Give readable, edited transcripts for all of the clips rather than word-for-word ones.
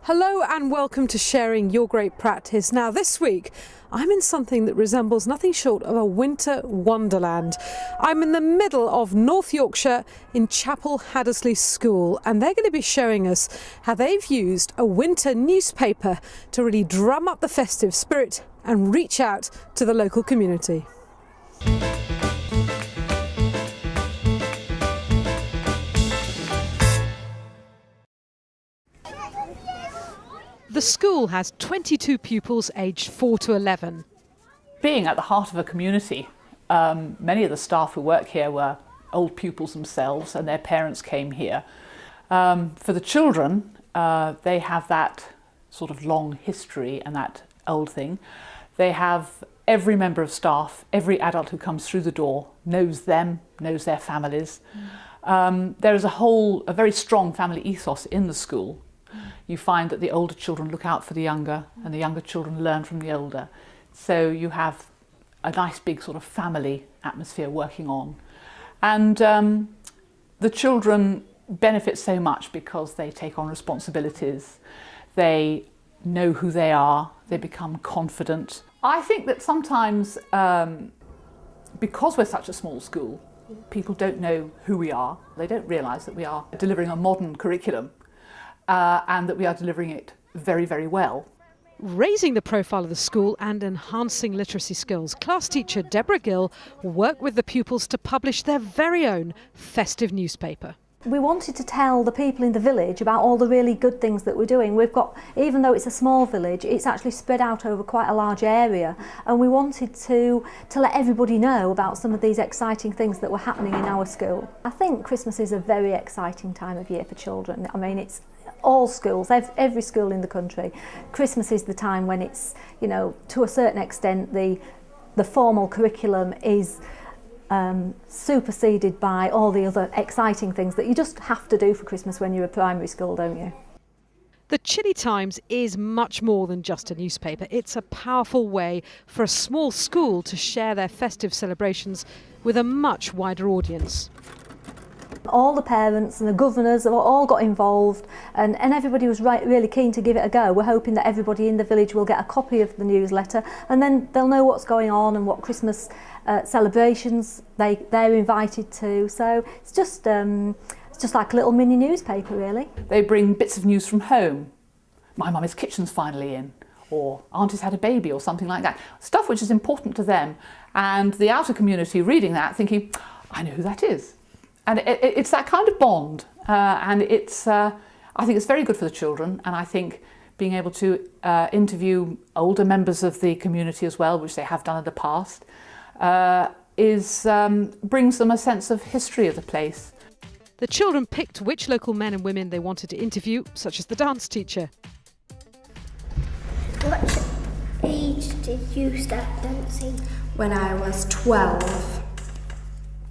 Hello and welcome to Sharing Your Great Practice. Now this week I'm in something that resembles nothing short of a winter wonderland. I'm in the middle of North Yorkshire in Chapel Haddlesey School, and they're going to be showing us how they've used a winter newspaper to really drum up the festive spirit and reach out to the local community. The school has 22 pupils aged 4 to 11. Being at the heart of a community, many of the staff who work here were old pupils themselves and their parents came here. For the children, they have that sort of long history and that old thing. They have every member of staff, every adult who comes through the door knows them, knows their families. There is a very strong family ethos in the school. You find that the older children look out for the younger and the younger children learn from the older. So you have a nice big sort of family atmosphere working on. And the children benefit so much because they take on responsibilities, they know who they are, they become confident. I think that sometimes, because we're such a small school, people don't know who we are. They don't realise that we are delivering a modern curriculum. And that we are delivering it very, very well. Raising the profile of the school and enhancing literacy skills, class teacher Debra Gill worked with the pupils to publish their very own festive newspaper. We wanted to tell the people in the village about all the really good things that we're doing. We've got, even though it's a small village, it's actually spread out over quite a large area, and we wanted to let everybody know about some of these exciting things that were happening in our school. I think Christmas is a very exciting time of year for children. I mean, it's all schools, every school in the country. Christmas is the time when it's, you know, to a certain extent the formal curriculum is superseded by all the other exciting things that you just have to do for Christmas when you're a primary school, don't you? The Chilly Times is much more than just a newspaper. It's a powerful way for a small school to share their festive celebrations with a much wider audience. All the parents and the governors have all got involved, and everybody was really keen to give it a go. We're hoping that everybody in the village will get a copy of the newsletter, and then they'll know what's going on and what Christmas celebrations they're invited to. So it's just like a little mini newspaper, really. They bring bits of news from home. My mummy's kitchen's finally in, or Auntie's had a baby, or something like that. Stuff which is important to them, and the outer community reading that thinking, I know who that is. And it's that kind of bond, and I think it's very good for the children, and I think being able to interview older members of the community as well, which they have done in the past, brings them a sense of history of the place. The children picked which local men and women they wanted to interview, such as the dance teacher. What age did you start dancing? When I was 12.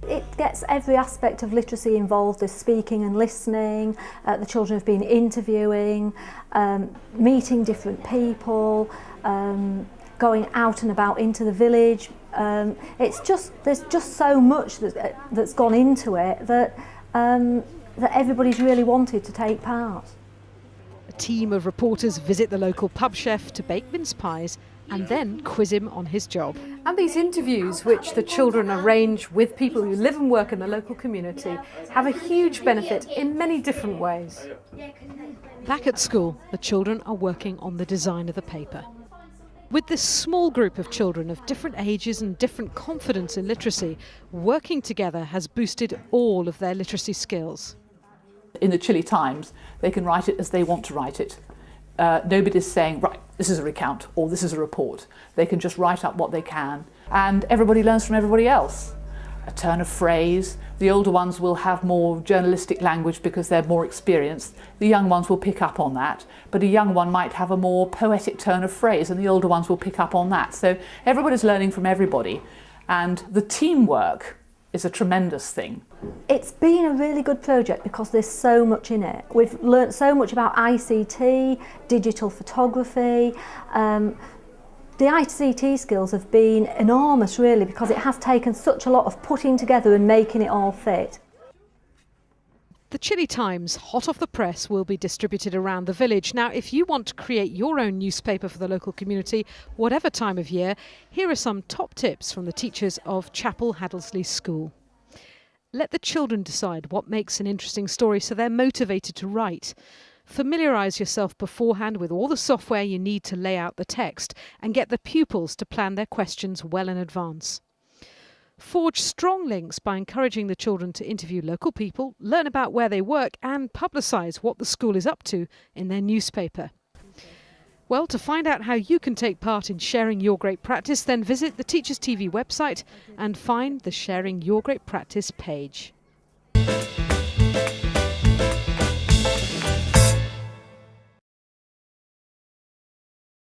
It gets every aspect of literacy involved. There's speaking and listening, the children have been interviewing, meeting different people, going out and about into the village. There's just so much that's gone into it that everybody's really wanted to take part. A team of reporters visit the local pub chef to bake mince pies and then quiz him on his job. And these interviews, which the children arrange with people who live and work in the local community, have a huge benefit in many different ways. Back at school, the children are working on the design of the paper. With this small group of children of different ages and different confidence in literacy, working together has boosted all of their literacy skills. In the Chilly Times, they can write it as they want to write it. Nobody's saying, right, this is a recount or this is a report. They can just write up what they can, and everybody learns from everybody else. A turn of phrase. The older ones will have more journalistic language because they're more experienced. The young ones will pick up on that, but a young one might have a more poetic turn of phrase and the older ones will pick up on that. So everybody's learning from everybody, and the teamwork is a tremendous thing. It's been a really good project because there's so much in it. We've learnt so much about ICT, digital photography. The ICT skills have been enormous, really, because it has taken such a lot of putting together and making it all fit. The Chilly Times, hot off the press, will be distributed around the village. Now, if you want to create your own newspaper for the local community, whatever time of year, here are some top tips from the teachers of Chapel Haddlesey School. Let the children decide what makes an interesting story so they're motivated to write. Familiarise yourself beforehand with all the software you need to lay out the text and get the pupils to plan their questions well in advance. Forge strong links by encouraging the children to interview local people, learn about where they work and publicise what the school is up to in their newspaper. Well, to find out how you can take part in sharing your great practice, then visit the Teachers TV website and find the Sharing Your Great Practice page.